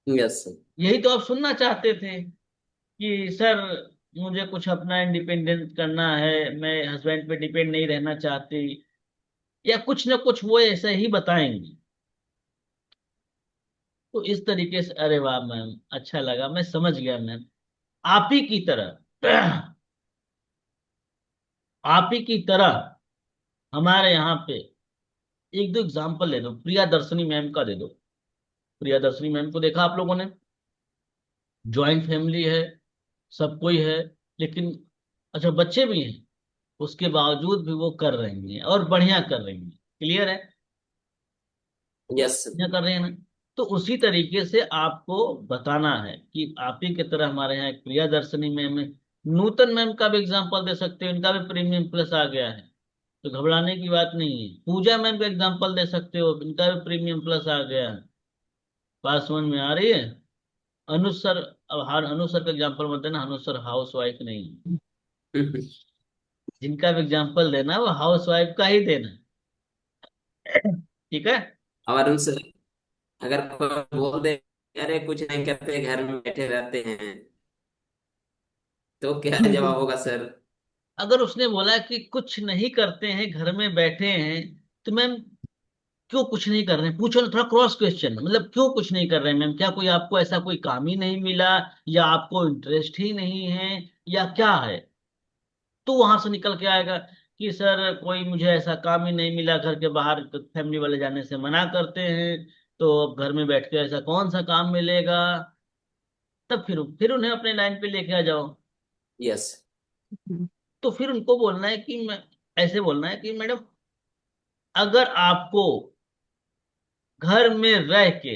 Yes sir. यही तो आप सुनना चाहते थे कि सर मुझे कुछ अपना इंडिपेंडेंट करना है, मैं हस्बैंड पे डिपेंड नहीं रहना चाहती, या कुछ ना कुछ वो ऐसा ही बताएंगे। तो इस तरीके से, अरे वाह मैम अच्छा लगा, मैं समझ गया मैम। आप ही की तरह, आप ही की तरह हमारे यहाँ पे एक दो एग्जाम्पल ले दो। प्रिया दर्शनी मैम का दे दो। प्रिया दर्शनी मैम को देखा आप लोगों ने, ज्वाइंट फैमिली है, सब कोई है, लेकिन अच्छा बच्चे भी हैं, उसके बावजूद भी वो कर रही हैं और बढ़िया कर रही हैं। क्लियर है? Yes sir. बढ़िया कर रहे हैं ना? तो उसी तरीके से आपको बताना है कि आप ही की तरह हमारे यहाँ एक प्रिया दर्शनी मैम है। नूतन मैम का भी एग्जाम्पल दे सकते हो, इनका भी प्रीमियम प्लस आ गया है, तो घबराने की बात नहीं है। पूजा मैम का एग्जाम्पल दे सकते हो, इनका भी प्रीमियम प्लस आ गया है। बात समझ में आ रही है? अनुज सर, अब हर अनुज सर का एग्जाम्पल मत देना, अनुज सर हाउस वाइफ नहीं है। जिनका भी एग्जाम्पल देना वो हाउस वाइफ का ही देना। ठीक है? और उनसे अगर कोई बोल दे अरे कुछ नहीं करते घर में बैठे रहते हैं, तो क्या जवाब होगा सर? अगर उसने बोला कि कुछ नहीं करते हैं घर में बैठे हैं, तो मैम क्यों कुछ नहीं कर रहे हैं, पूछो ना, थोड़ा क्रॉस क्वेश्चन, मतलब क्यों कुछ नहीं कर रहे हैं मैम, क्या कोई आपको ऐसा कोई काम ही नहीं मिला, या आपको इंटरेस्ट ही नहीं है, या क्या है? तो वहां से निकल के आएगा कि सर कोई मुझे ऐसा काम ही नहीं मिला, घर के बाहर फैमिली वाले जाने से मना करते हैं, तो अब घर में बैठ के ऐसा कौन सा काम मिलेगा। तब फिर उन्हें अपने लाइन पे लेके आ जाओ। यस। तो फिर उनको बोलना है कि मैं, ऐसे बोलना है कि मैडम अगर आपको घर में रह के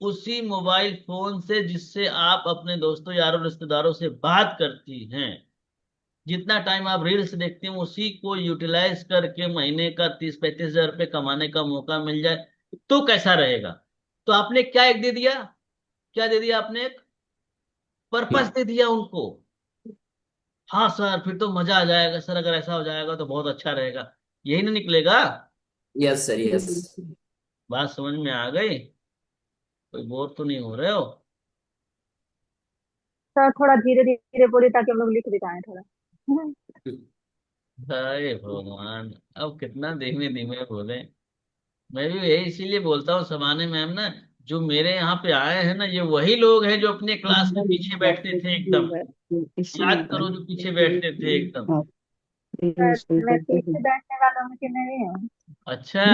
उसी मोबाइल फोन से जिससे आप अपने दोस्तों यारों रिश्तेदारों से बात करती हैं, जितना टाइम आप रील्स देखते हैं, उसी को यूटिलाइज करके महीने का 30-35 हजार रुपये कमाने का मौका मिल जाए, तो कैसा रहेगा? तो आपने क्या एक दे दिया, क्या दे दिया आपने? एक पर्पस दे दिया उनको। हाँ सर फिर तो मजा आ जाएगा सर, अगर ऐसा हो जाएगा तो बहुत अच्छा रहेगा, यही ना निकलेगा? Yes sir yes. बात समझ में आ गई? कोई बोर तो नहीं हो रहे हो? सर थोड़ा धीरे धीरे बोलिए ताकि हम लोग लिख भी पाए थोड़ा। अरे भगवान, अब कितना धीमे धीमे बोले। मैं भी यही इसीलिए बोलता हूँ समाने मैम ना, जो मेरे यहाँ पे आए हैं ना, ये वही लोग हैं जो अपने क्लास में पीछे बैठते थे एकदम। याद करो, जो पीछे बैठते थे एकदम। सर मैं पीछे बैठने वालों में कि नहीं हूँ। अच्छा,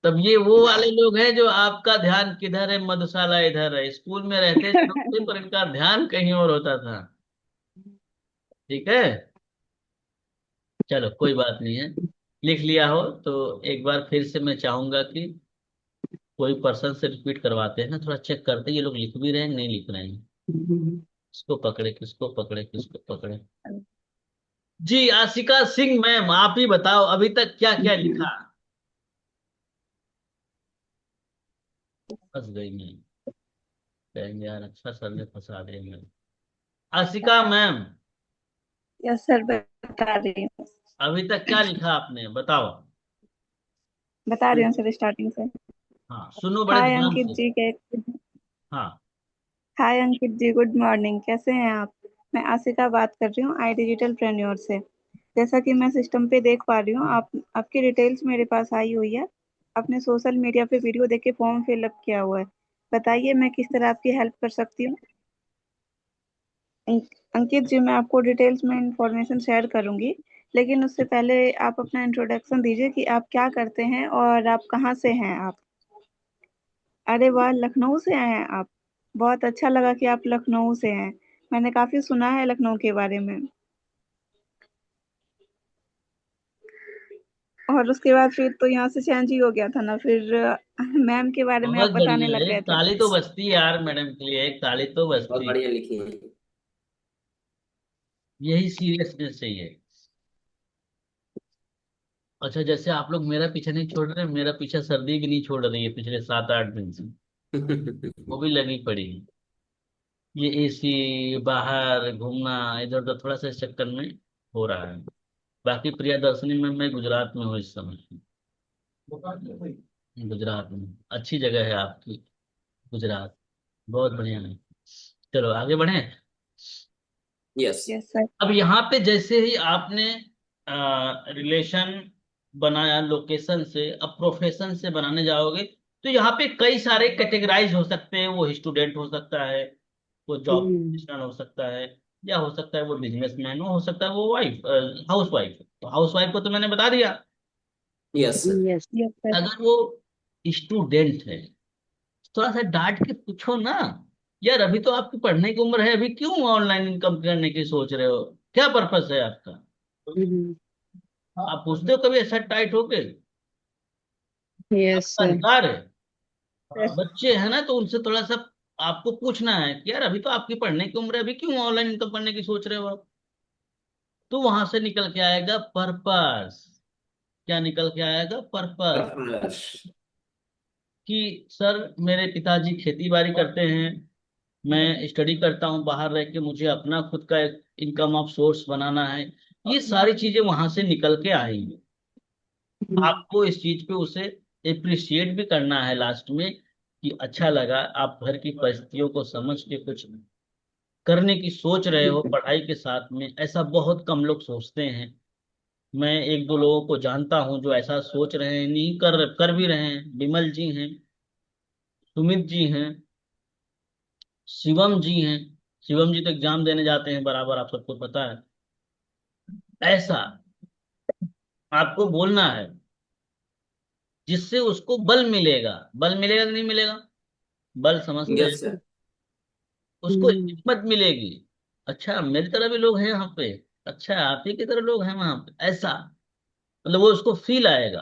तब ये वो वाले लोग हैं जो आपका ध्यान किधर है, मधुशाला इधर है, स्कूल में रहते जरूर थे पर इनका ध्यान कहीं और होता था। ठीक है, चलो कोई बात नहीं है। लिख लिया हो तो एक बार फिर से मैं चाहूंगा कि कोई पर्सन से रिपीट करवाते हैं ना, थोड़ा चेक करते हैं ये लोग लिख भी रहे हैं कि नहीं लिख रहे हैं। किसको पकड़े किसको पकड़े किसको पकड़े। जी आशिका सिंह मैम, आप ही बताओ अभी तक क्या क्या लिखा। फंस गई मैं, कहेंगे यार अच्छा सर ने फंसा दिया मैं। आशिका मैम, यस सर बता रही हूँ। अभी तक क्या लिखा आपने, बताओ। बता रही हूँ सर स्टार्टिंग से। हाँ सुनो बड़े हाय ध्यान अंकित से। जी के हाँ। हाय अंकित जी, गुड मॉर्निंग, कैसे हैं आप? मैं आशिका बात कर रही हूँ आई डिजिटल प्रेन्योर से। जैसा कि मैं सिस्टम पे देख पा रही हूँ, आप आपकी डिटेल्स मेरे पास आई हुई है। आपने सोशल मीडिया पे वीडियो देख के फॉर्म फिलअप किया हुआ है। बताइए मैं किस तरह आपकी हेल्प कर सकती हूँ? अंकित जी, मैं आपको डिटेल्स में इंफॉर्मेशन शेयर करूंगी, लेकिन उससे पहले आप अपना इंट्रोडक्शन दीजिए कि आप क्या करते हैं और आप कहाँ से हैं आप? अरे वाह, लखनऊ से आए हैं आप। बहुत अच्छा लगा कि आप लखनऊ से हैं। मैंने काफी सुना है लखनऊ के बारे में। और उसके बाद फिर तो यहाँ से चेंज ही हो गया था ना, फिर मैम के बारे में आप बहुत बताने बढ़िया, लग गए एक थे। ताली तो बजती है यार मैडम के लिए, एक ताली तो बहुत बजती। बढ़िया लिखी है। यही सीरियसनेस चाहिए। अच्छा, जैसे आप लोग मेरा पीछा नहीं छोड़ रहे, मेरा पीछा सर्दी भी नहीं छोड़ रही है पिछले 7-8 दिन से। वो भी लगी पड़ी है। ये एसी, बाहर घूमना, इधर उधर थोड़ा सा इस चक्कर में हो रहा है। बाकी प्रियदर्शनी में मैं गुजरात में हूँ इस समय। गुजरात में अच्छी जगह है आपकी, गुजरात बहुत बढ़िया है। चलो आगे बढ़े। यस। Yes sir. अब यहाँ पे जैसे ही आपने रिलेशन बनाया लोकेशन से, अब प्रोफेशन से बनाने जाओगे तो यहाँ पे कई सारे कैटेगराइज हो सकते हैं। वो स्टूडेंट हो सकता है, वो जॉब प्रोफेशनल हो सकता है, या हो सकता है वो बिजनेसमैन हो सकता है वो वाइफ, हाउस वाइफ। तो हाउस वाइफ को तो मैंने बता दिया। Yes sir. Yes sir. अगर वो स्टूडेंट है, थोड़ा सा डांट के पूछो ना, यार अभी तो आपकी पढ़ने की उम्र है, अभी क्यों ऑनलाइन इनकम करने की सोच रहे हो, क्या पर्पस है आपका। आप पूछते हो कभी ऐसा टाइट होके? यस आपका सर। अधिकार है। यस बच्चे हैं ना, तो उनसे थोड़ा सा आपको पूछना है कि यार अभी तो आपकी पढ़ने की उम्र है, अभी क्यों ऑनलाइन इनकम करने की सोच रहे हो आप। तो वहां से निकल के आएगा पर्पस। क्या निकल के आएगा? पर्पस। प्रकाश। कि सर मेरे पिताजी खेती बाड़ी करते हैं, मैं स्टडी करता हूँ बाहर रह के, मुझे अपना खुद का एक इनकम ऑफ सोर्स बनाना है। ये सारी चीजें वहां से निकल के आएंगी। आपको इस चीज पे उसे अप्रिशिएट भी करना है लास्ट में, कि अच्छा लगा आप घर की परिस्थितियों को समझ के कुछ करने की सोच रहे हो पढ़ाई के साथ में। ऐसा बहुत कम लोग सोचते हैं। मैं एक दो लोगों को जानता हूँ जो ऐसा सोच रहे हैं, नहीं कर भी रहे हैं। विमल जी हैं, सुमित जी हैं, शिवम जी हैं। शिवम जी तो एग्जाम देने जाते हैं बराबर, आप सबको पता है। ऐसा आपको बोलना है जिससे उसको बल मिलेगा। बल मिलेगा कि नहीं मिलेगा? बल समझते हैं। Yes sir. उसको हिम्मत मिलेगी, अच्छा मेरी तरह भी लोग हैं यहाँ पे, अच्छा आप ही की तरह लोग हैं वहां पे, ऐसा मतलब वो उसको फील आएगा।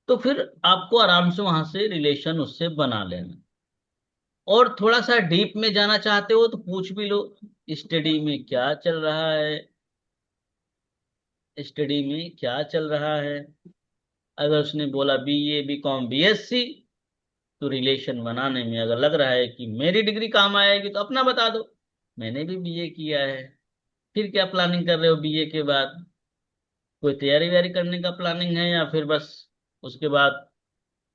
तो फिर आपको आराम से वहां से रिलेशन उससे बना लेना। और थोड़ा सा डीप में जाना चाहते हो तो पूछ भी लो, स्टडी में क्या चल रहा है, स्टडी में क्या चल रहा है। अगर उसने बोला बीए बीकॉम बीएससी, तो रिलेशन बनाने में अगर लग रहा है कि मेरी डिग्री काम आएगी तो अपना बता दो, मैंने भी बीए किया है। फिर क्या प्लानिंग कर रहे हो बीए के बाद? कोई तैयारी वैयारी करने का प्लानिंग है या फिर बस उसके बाद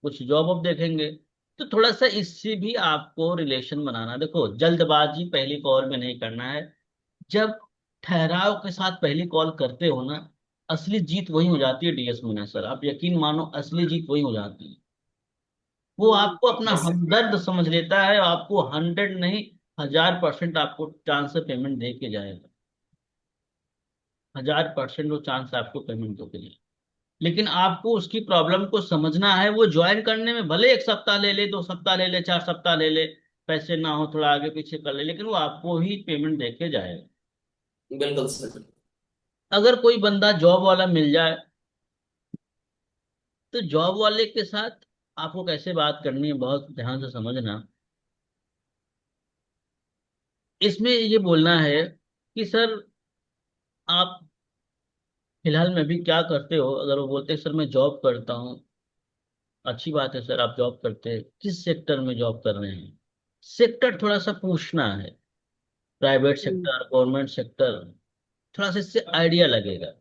कुछ जॉब वॉब देखेंगे? तो थोड़ा सा इससे भी आपको रिलेशन बनाना, देखो जल्दबाजी पहली कॉल में नहीं करना है। जब ठहराव के साथ पहली कॉल करते हो ना, असली जीत वही हो जाती है डीएस मीना सर, आप यकीन मानो असली जीत वही हो जाती है। वो आपको अपना यस सर। हमदर्द समझ लेता है, आपको 100 नहीं 1000% आपको चांस से पेमेंट दे के जाएगा। 1000% वो चांस आपको पेमेंट दे के जाएगा। लेकिन आपको उसकी प्रॉब्लम को समझना है। वो ज्वाइन करने में भले 1 सप्ताह ले ले, 2 सप्ताह ले ले, 4 सप्ताह ले ले, पैसे ना हो थोड़ा आगे पीछे कर ले, लेकिन वो आपको ही पेमेंट दे के जाएगा। बिल्कुल सर। अगर कोई बंदा जॉब वाला मिल जाए तो जॉब वाले के साथ आपको कैसे बात करनी है बहुत ध्यान से समझना। इसमें ये बोलना है कि सर आप फिलहाल में भी क्या करते हो। अगर वो बोलते हैं सर मैं जॉब करता हूँ, अच्छी बात है सर आप जॉब करते हैं, किस सेक्टर में जॉब कर रहे हैं, सेक्टर थोड़ा सा पूछना है, प्राइवेट सेक्टर गवर्नमेंट सेक्टर, थोड़ा सा इससे आइडिया लगेगा।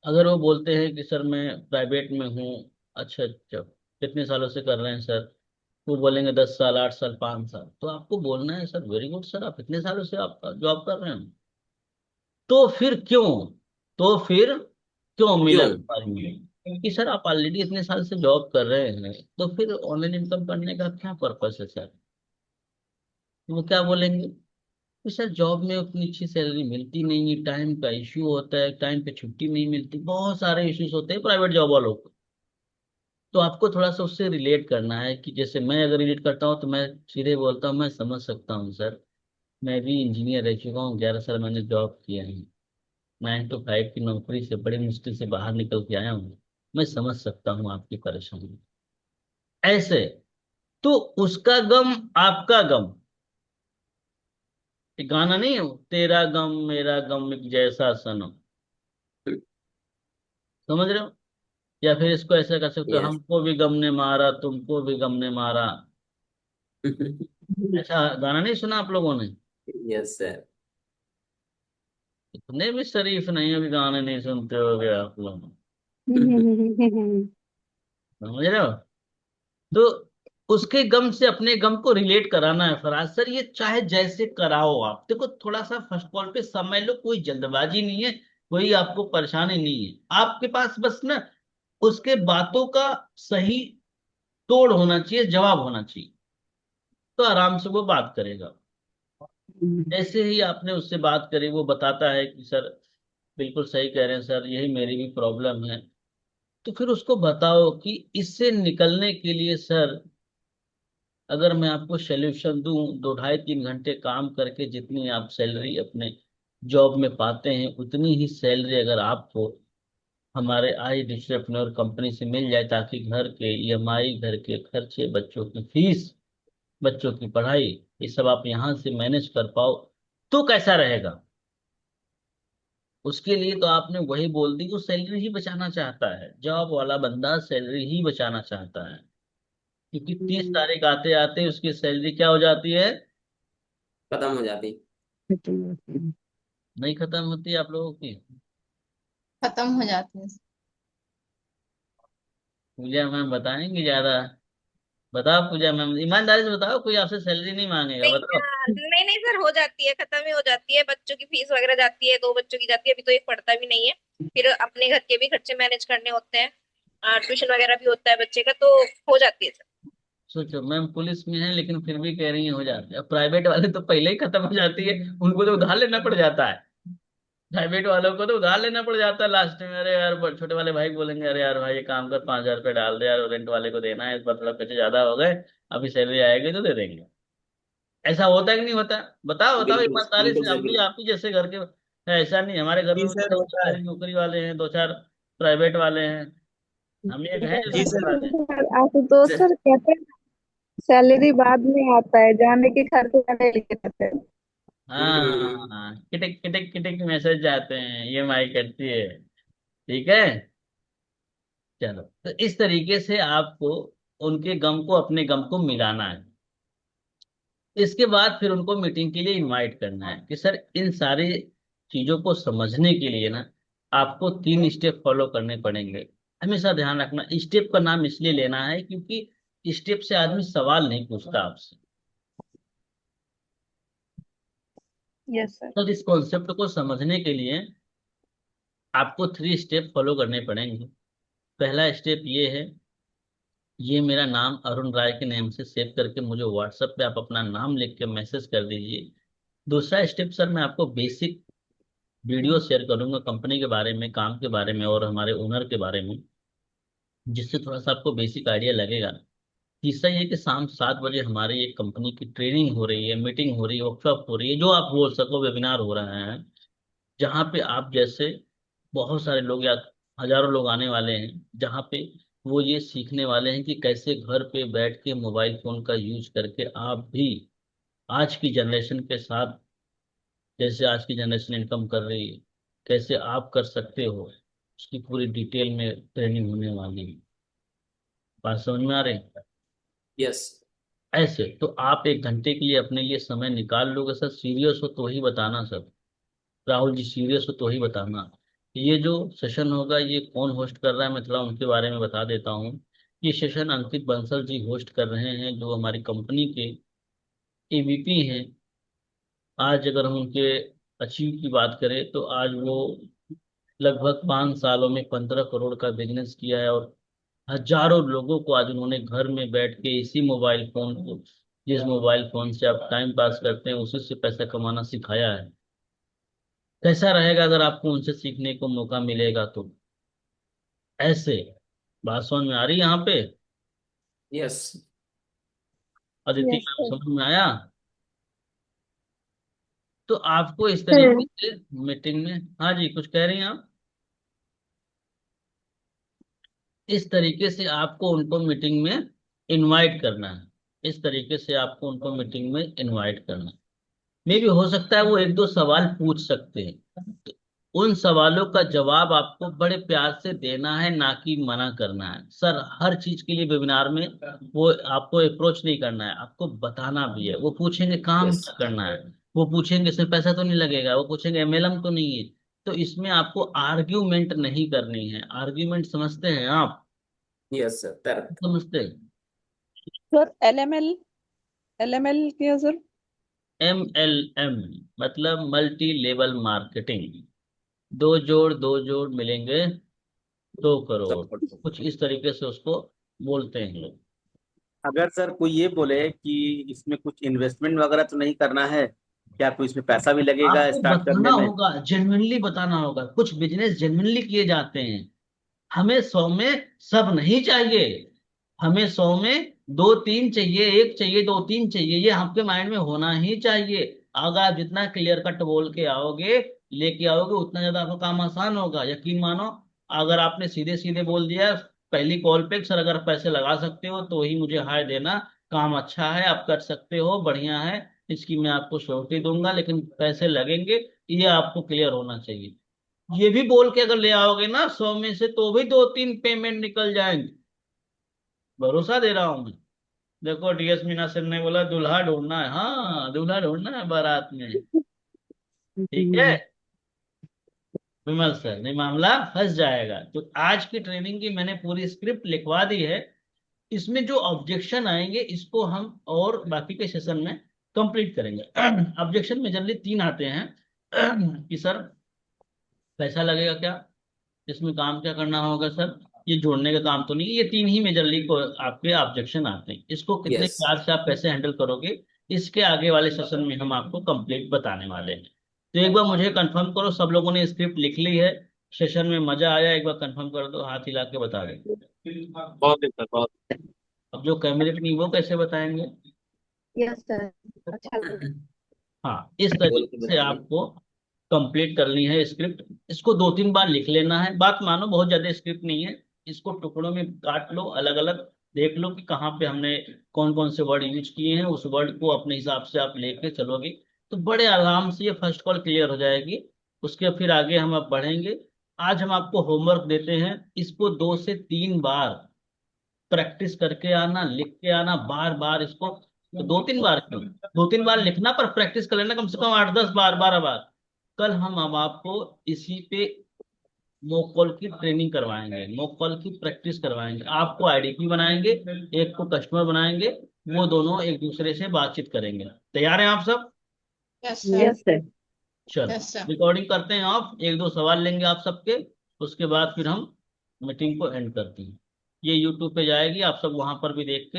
अगर वो बोलते हैं कि सर मैं प्राइवेट में हूँ, अच्छा अच्छा कितने सालों से कर रहे हैं सर, वो बोलेंगे 10 साल 8 साल 5 साल, तो आपको बोलना है सर वेरी गुड सर, आप इतने सालों से आप जॉब कर रहे हैं, तो फिर क्यों, तो फिर क्यों मिला क्यों? तुम्हारी में कि सर आप ऑलरेडी इतने साल से जॉब कर रहे हैं, तो फिर ऑनलाइन इनकम करने का क्या पर्पस है सर। तो वो क्या बोलेंगे कि सर जॉब में उतनी अच्छी सैलरी मिलती नहीं है, टाइम का इश्यू होता है, टाइम पे छुट्टी नहीं मिलती, बहुत सारे इश्यूज होते हैं प्राइवेट जॉब वालों को। तो आपको थोड़ा सा उससे रिलेट करना है कि जैसे मैं अगर रिलेट करता हूँ तो मैं सीधे बोलता हूँ मैं समझ सकता हूँ सर, मैं भी इंजीनियर रह चुका हूँ, 11 साल मैंने जॉब किया है, 9 to 5 की नौकरी से बड़ी मुश्किल से बाहर निकल के आया हूँ, मैं समझ सकता हूँ आपकी परेशानी। ऐसे तो उसका गम आपका गम, एक गाना नहीं है तेरा गम मेरा गम एक जैसा सनम, समझ रहे हो? या फिर इसको ऐसा कर सकते हो, यस। हमको भी गम ने मारा तुमको भी गम ने मारा। ऐसा गाना नहीं सुना आप लोगों ने? Yes sir. इतने भी शरीफ नहीं है, भी गाने नहीं सुनते हो गए आप लोग, समझ रहे हो? तो उसके गम से अपने गम को रिलेट कराना है फराज सर, ये चाहे जैसे कराओ आप, देखो थोड़ा सा फर्स्ट कॉल पे समय लो, कोई जल्दबाजी नहीं है, कोई आपको परेशानी नहीं है, आपके पास बस ना उसके बातों का सही तोड़ होना चाहिए, जवाब होना चाहिए, तो आराम से वो बात करेगा। जैसे ही आपने उससे बात करी वो बताता है कि सर बिल्कुल सही कह रहे हैं सर, यही मेरी भी प्रॉब्लम है, तो फिर उसको बताओ कि इससे निकलने के लिए सर अगर मैं आपको सोल्यूशन दूं, 2 ढाई 3 घंटे काम करके जितनी आप सैलरी अपने जॉब में पाते हैं उतनी ही सैलरी अगर आपको हमारे आई डिस्ट्रीब्यूटर कंपनी से मिल जाए, ताकि घर के ईएमआई, घर के खर्चे, बच्चों की फीस, बच्चों की पढ़ाई, ये सब आप यहाँ से मैनेज कर पाओ, तो कैसा रहेगा? उसके लिए तो आपने वही बोल दी, वो सैलरी ही बचाना चाहता है, जॉब वाला बंदा सैलरी ही बचाना चाहता है, क्योंकि 30 तारीख आते आते उसकी सैलरी क्या हो जाती है? खत्म हो जाती। नहीं खत्म होती आप लोगों की? खत्म हो जाती है। पूजा मैम बताएंगे ज्यादा? बताओ पूजा मैम, ईमानदारी से बताओ, कोई आपसे सैलरी नहीं मांगेगा, नहीं बताओ। नहीं नहीं सर, हो जाती है, खत्म ही हो जाती है। बच्चों की फीस वगैरह जाती है, 2 बच्चों की जाती है, अभी तो एक पढ़ता भी नहीं है। फिर अपने घर के भी खर्चे मैनेज करने होते हैं, ट्यूशन वगैरह भी होता है बच्चे का, तो हो जाती है सर। सोचो मैम पुलिस में है लेकिन फिर भी कह रही है हो जाती है, अब प्राइवेट वाले तो पहले ही खत्म हो जाती है, उनको तो उधार लेना पड़ जाता है, प्राइवेट वालों को तो उधार लेना पड़ जाता है लास्ट में। अरे यार छोटे वाले भाई बोलेंगे अरे यार भाई ये काम कर, 5,000 रुपये डाल दे यार, रेंट वाले को देना है, इस बार थोड़ा पैसे ज्यादा हो गए, अभी सैलरी आएगी तो दे देंगे। ऐसा होता है कि नहीं होता? बताओ बताओ बिल्कुल ईमानदारी बिल्कुल से, सर, हम भी बिल्कुल। आप ही जैसे घर के हैं, ऐसा नहीं, हमारे घर में जी भी सर 2 चार होता है। सरकारी नौकरी वाले हैं, 2 4 प्राइवेट वाले हैं, हम एक हैं जो जी सीधे सर। वाले हैं। Sir Ashutosh sir. सर कहते हैं सैलरी बाद में आता है, जाने के खर्च पहले लेके जाते हैं। हाँ किटिक किटिक किटिक मैसेज जाते हैं, ईएमआई कटती है, ठीक है। चलो तो इस तरीके से आपको उनके गम को अपने गम को मिलाना है। इसके बाद फिर उनको मीटिंग के लिए इनवाइट करना है कि सर इन सारी चीजों को समझने के लिए ना आपको 3 स्टेप फॉलो करने पड़ेंगे। हमेशा ध्यान रखना, स्टेप का नाम इसलिए लेना है क्योंकि स्टेप से आदमी सवाल नहीं पूछता आपसे। Yes sir. तो इस कॉन्सेप्ट को समझने के लिए आपको 3 स्टेप फॉलो करने पड़ेंगे। पहला स्टेप ये है, ये मेरा नाम अरुण राय के नेम से सेव करके मुझे व्हाट्सएप पे आप अपना नाम लिख के मैसेज कर दीजिए। दूसरा स्टेप सर, मैं आपको बेसिक वीडियो शेयर करूंगा कंपनी के बारे में, काम के बारे में और हमारे ओनर के बारे में, जिससे थोड़ा सा आपको बेसिक आइडिया लगेगा। तीसरा ये कि शाम 7 बजे हमारी एक कंपनी की ट्रेनिंग हो रही है, मीटिंग हो रही है, वर्कशॉप हो रही है, जो आप बोल सको वेबिनार हो रहा है, जहाँ पे आप जैसे बहुत सारे लोग या हजारों लोग आने वाले हैं, जहाँ पे वो ये सीखने वाले हैं कि कैसे घर पे बैठ के मोबाइल फोन का यूज करके आप भी आज की जनरेशन के साथ, जैसे आज की जनरेशन इनकम कर रही है, कैसे आप कर सकते हो, उसकी पूरी डिटेल में ट्रेनिंग होने वाली है। बात समझ में आ रही है? यस। ऐसे तो आप 1 घंटे के लिए अपने लिए समय निकाल लोगे सर, सीरियस हो तो ही बताना सर। राहुल जी सीरियस हो तो ही बताना। ये जो सेशन होगा ये कौन होस्ट कर रहा है, मैं थोड़ा उनके बारे में बता देता हूँ। ये सेशन अंकित बंसल जी होस्ट कर रहे हैं, जो हमारी कंपनी के एवीपी हैं। आज अगर हम उनके अचीव की बात करें तो आज वो लगभग 5 सालों में 15 करोड़ का बिजनेस किया है, और हजारों लोगों को आज उन्होंने घर में बैठ के इसी मोबाइल फोन को, जिस मोबाइल फोन से आप टाइम पास करते हैं, उसी से पैसा कमाना सिखाया है। कैसा रहेगा अगर आपको उनसे सीखने को मौका मिलेगा तो? ऐसे बात समझ में आ रही है यहाँ पे? Yes. Aditi yes ma'am sir. समझ में आया? तो आपको इस तरीके हम्म। से मीटिंग में, हाँ जी कुछ कह रही हैं आप? इस तरीके से आपको उनको मीटिंग में इनवाइट करना है। इस तरीके से आपको उनको मीटिंग में इनवाइट करना है। मे भी हो सकता है वो 1-2 सवाल पूछ सकते हैं, तो उन सवालों का जवाब आपको बड़े प्यार से देना है, ना कि मना करना है। सर हर चीज के लिए वेबिनार में वो आपको अप्रोच नहीं करना है, आपको बताना भी है। वो पूछेंगे काम यस। क्या करना है, वो पूछेंगे इसमें पैसा तो नहीं लगेगा, वो पूछेंगे एमएलएम तो नहीं है। तो इसमें आपको आर्ग्यूमेंट नहीं करनी है। आर्ग्यूमेंट समझते हैं आप? यस सर, तर्क। समझते हैं? सर एलएमएल, एलएमएल क्या सर? MLM मतलब मल्टी लेवल मार्केटिंग। दो जोड़ मिलेंगे 2 करोड़, सब। कुछ इस तरीके से उसको बोलते हैं लोग। अगर सर कोई ये बोले कि इसमें कुछ इन्वेस्टमेंट वगैरह तो नहीं करना है, क्या कोई इसमें पैसा भी लगेगा आपको स्टार्ट बताना करने में? होगा, जेन्युइनली बताना होगा। कुछ बिजनेस जेन्युइनली किए जाते हैं। हमें 100 में सब नहीं चाहिए, हमें 100 में 2-3 चाहिए, एक चाहिए, 2-3 चाहिए, ये आपके माइंड में होना ही चाहिए। अगर आप जितना क्लियर कट बोल के आओगे, लेके आओगे, उतना ज्यादा आपका काम आसान होगा, यकीन मानो। अगर आपने सीधे सीधे बोल दिया पहली कॉल पे कि सर अगर पैसे लगा सकते हो तो ही मुझे हाय देना, काम अच्छा है, आप कर सकते हो, बढ़िया है, इसकी मैं आपको श्योरिटी दूंगा, लेकिन पैसे लगेंगे, ये आपको क्लियर होना चाहिए। ये भी बोल के अगर ले आओगे ना 100 में से, तो भी 2-3 पेमेंट निकल जाएंगे, भरोसा दे रहा हूं मैं। देखो डीएस मीना सिंह ने बोला दूल्हा ढूंढना है, हाँ दूल्हा ढूंढना है बारात में। ठीक है विमल सर, नहीं मामला फंस जाएगा। तो आज की ट्रेनिंग की मैंने पूरी स्क्रिप्ट लिखवा दी है। इसमें जो ऑब्जेक्शन आएंगे इसको हम और बाकी के सेशन में कंप्लीट करेंगे। ऑब्जेक्शन में जनरली 3 आते हैं कि सर पैसा लगेगा क्या, इसमें काम क्या करना होगा सर, ये जोड़ने का काम तो नहीं। ये 3 ही मेजरली को आपके ऑब्जेक्शन आते हैं। इसको कितने यस। प्यार से आप कैसे हैंडल करोगे, इसके आगे वाले सेशन में हम आपको कंप्लीट बताने वाले हैं। तो एक बार मुझे कंफर्म करो, सब लोगों ने स्क्रिप्ट लिख ली है? सेशन में मजा आया? एक बार कंफर्म कर दो, हाथ हिला के बता दे। बहुत अच्छा, बहुत। अब जो कैंडिडेट नहीं वो कैसे बताएंगे? Yes sir. अच्छा लगा। हाँ इस बोल के तरीके से बताइए। आपको कंप्लीट करनी है स्क्रिप्ट। इसको 2-3 बार लिख लेना है। बात मानो बहुत ज्यादा स्क्रिप्ट नहीं है, इसको टुकड़ों में काट लो, अलग अलग देख लो कि कहाँ पे हमने कौन कौन से वर्ड यूज किए हैं, उस वर्ड को अपने हिसाब से आप लेके चलोगे तो बड़े आराम से ये फर्स्ट कॉल क्लियर हो जाएगी। उसके फिर आगे हम अब बढ़ेंगे। आज हम आपको होमवर्क देते हैं, इसको 2 से 3 बार प्रैक्टिस करके आना, लिख के आना बार बार इसको। तो 2-3 बार क्यों, 2-3 बार लिखना, पर प्रैक्टिस कर लेना कम से कम 8-10 बार, 12 बार। कल हम अब आपको इसी पे मॉक कॉल की ट्रेनिंग करवाएंगे, मॉक कॉल की प्रैक्टिस करवाएंगे, आपको आईडीपी बनाएंगे, एक को कस्टमर बनाएंगे, वो दोनों एक दूसरे से बातचीत करेंगे। तैयार हैं आप सब? Yes yes sir. सर। चलो यस सर। रिकॉर्डिंग करते हैं, आप एक दो सवाल लेंगे आप सबके, उसके बाद फिर हम मीटिंग को एंड करते हैं। ये यूट्यूब पे जाएगी, आप सब वहां पर भी देख के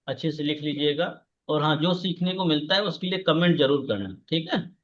अच्छे से लिख लीजिएगा। और हाँ, जो सीखने को मिलता है उसके लिए कमेंट जरूर करना, ठीक है।